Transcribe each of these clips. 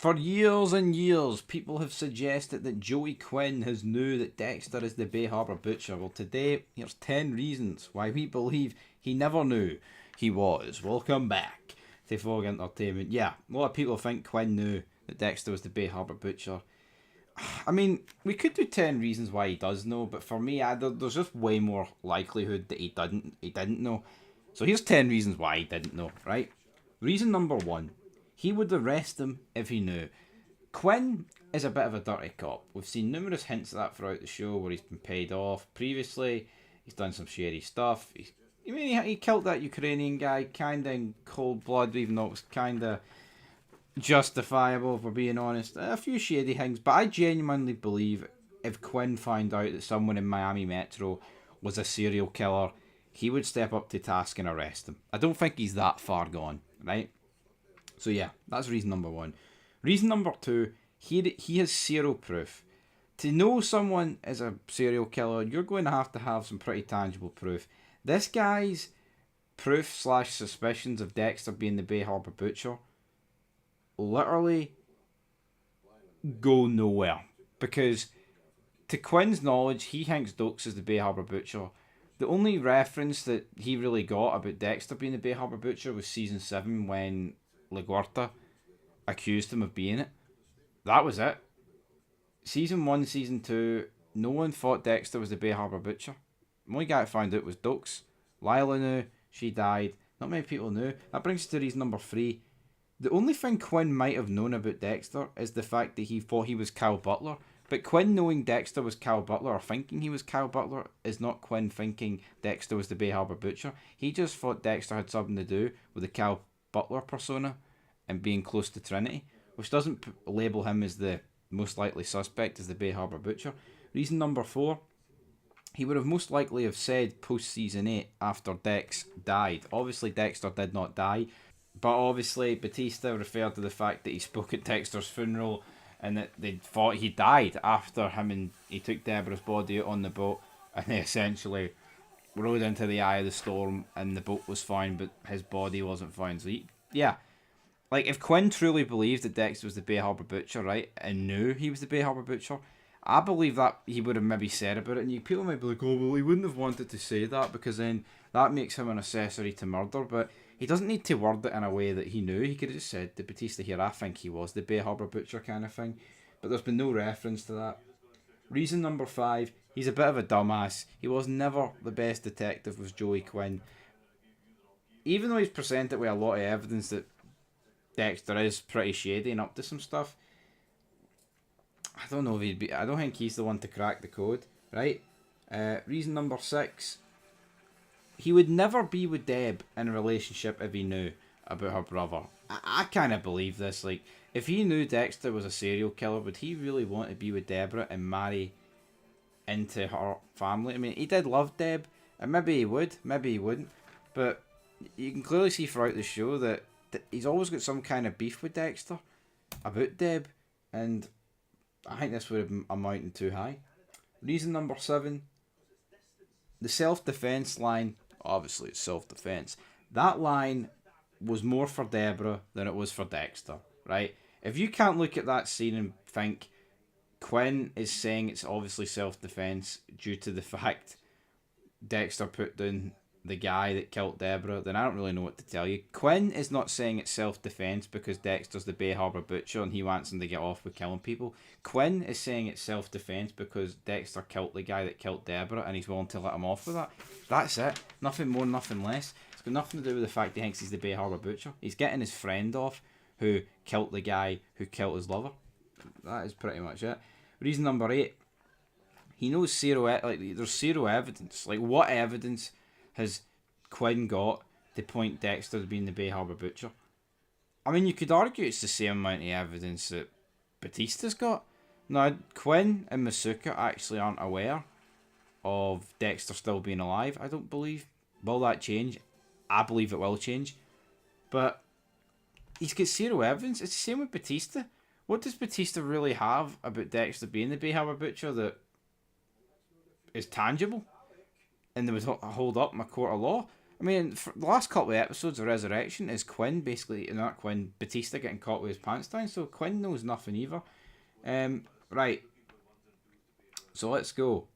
For years and years, people have suggested that Joey Quinn has knew that Dexter is the Bay Harbour Butcher. Well, today, here's 10 reasons why we believe he never knew he was. Welcome back to Fog Entertainment. Yeah, a lot of people think Quinn knew that Dexter was the Bay Harbour Butcher. I mean, we could do 10 reasons why he does know, but for me, there's just way more likelihood that he didn't know. So here's 10 reasons why he didn't know, right? Reason number 1. He would arrest him if he knew. Quinn is a bit of a dirty cop. We've seen numerous hints of that throughout the show where he's been paid off previously. He's done some shady stuff. He killed that Ukrainian guy kind of in cold blood, even though it was kind of justifiable, if we're being honest. A few shady things, but I genuinely believe if Quinn found out that someone in Miami Metro was a serial killer, he would step up to task and arrest him. I don't think he's that far gone, right? So yeah, that's reason number 1. Reason number 2, he has zero proof. To know someone is a serial killer, you're going to have some pretty tangible proof. This guy's proof / suspicions of Dexter being the Bay Harbour Butcher literally go nowhere. Because to Quinn's knowledge, he thinks Dokes is the Bay Harbour Butcher. The only reference that he really got about Dexter being the Bay Harbour Butcher was season 7 when LaGuardia accused him of being it. That was it. Season 1, season 2, no one thought Dexter was the Bay Harbour Butcher. The only guy that found out was Dokes. Lila knew, she died. Not many people knew. That brings us to reason number 3. The only thing Quinn might have known about Dexter is the fact that he thought he was Kyle Butler. But Quinn knowing Dexter was Kyle Butler, or thinking he was Kyle Butler, is not Quinn thinking Dexter was the Bay Harbour Butcher. He just thought Dexter had something to do with the Kyle Butler persona and being close to Trinity, which doesn't label him as the most likely suspect as the Bay Harbour Butcher. Reason number 4, he would have most likely have said post season 8 after Dex died. Obviously Dexter did not die, but obviously Batista referred to the fact that he spoke at Dexter's funeral and that they thought he died after he took Deborah's body out on the boat and they essentially rode into the eye of the storm and the boat was fine but his body wasn't found. So if Quinn truly believed that Dexter was the Bay Harbour Butcher, right, and knew he was the Bay Harbour Butcher, I believe that he would have maybe said about it, and people might be like, oh, well, he wouldn't have wanted to say that because then that makes him an accessory to murder, but he doesn't need to word it in a way that he knew. He could have just said to Batista here, I think he was the Bay Harbour Butcher kind of thing, but there's been no reference to that. Reason number 5, he's a bit of a dumbass. He was never the best detective, was Joey Quinn. Even though he's presented with a lot of evidence that Dexter is pretty shady and up to some stuff, I don't know if I don't think he's the one to crack the code, right? Reason number 6, he would never be with Deb in a relationship if he knew about her brother. I kind of believe this. Like, if he knew Dexter was a serial killer, would he really want to be with Deborah and marry into her family? I mean, he did love Deb, and maybe he would, maybe he wouldn't, but you can clearly see throughout the show that he's always got some kind of beef with Dexter about Deb, and I think this would have been amounting too high. Reason number 7, the self-defense line. Obviously, it's self-defense. That line was more for Deborah than it was for Dexter, right? If you can't look at that scene and think Quinn is saying it's obviously self-defense due to the fact Dexter put down the guy that killed Deborah, then I don't really know what to tell you. Quinn is not saying it's self-defense because Dexter's the Bay Harbour Butcher and he wants him to get off with killing people. Quinn is saying it's self-defense because Dexter killed the guy that killed Deborah and he's willing to let him off with that. That's it. Nothing more, nothing less. It's got nothing to do with the fact he thinks he's the Bay Harbour Butcher. He's getting his friend off who killed the guy who killed his lover. That is pretty much it. Reason number 8, he knows there's zero evidence. Like, what evidence has Quinn got to point Dexter as being the Bay Harbour Butcher? I mean, you could argue it's the same amount of evidence that Batista's got. Now, Quinn and Masuka actually aren't aware of Dexter still being alive, I don't believe. Will that change? I believe it will change. But he's got zero evidence. It's the same with Batista. What does Batista really have about Dexter being the Bay Harbour Butcher that is tangible and they would hold up in a court of law? I mean, for the last couple of episodes of Resurrection is Quinn basically, not Quinn, Batista getting caught with his pants down, so Quinn knows nothing either. Right, so let's go.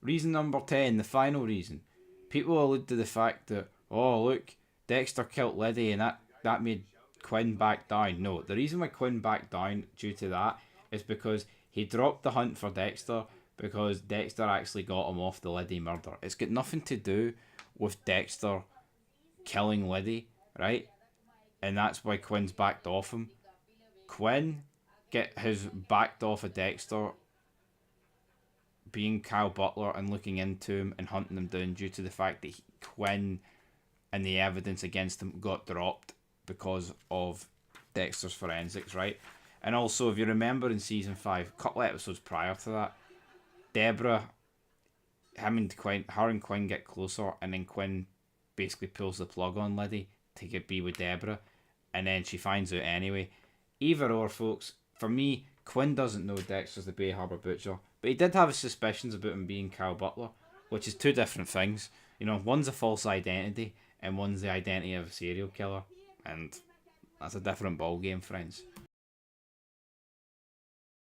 Reason number 10, the final reason. People allude to the fact that, oh look, Dexter killed Liddy and that made Quinn back down. No, the reason why Quinn backed down due to that is because he dropped the hunt for Dexter because Dexter actually got him off the Liddy murder. It's got nothing to do with Dexter killing Liddy, right? And that's why Quinn's backed off him. Quinn has backed off of Dexter being Kyle Butler and looking into him and hunting him down due to the fact that Quinn and the evidence against him got dropped because of Dexter's forensics, right? And also, if you remember in season 5, a couple of episodes prior to that, Deborah, her and Quinn get closer, and then Quinn basically pulls the plug on Liddy to be with Deborah, and then she finds out anyway. Either or, folks. For me, Quinn doesn't know Dexter's the Bay Harbour Butcher, but he did have his suspicions about him being Kyle Butler, which is two different things. You know, one's a false identity, and one's the identity of a serial killer, and that's a different ball game, friends.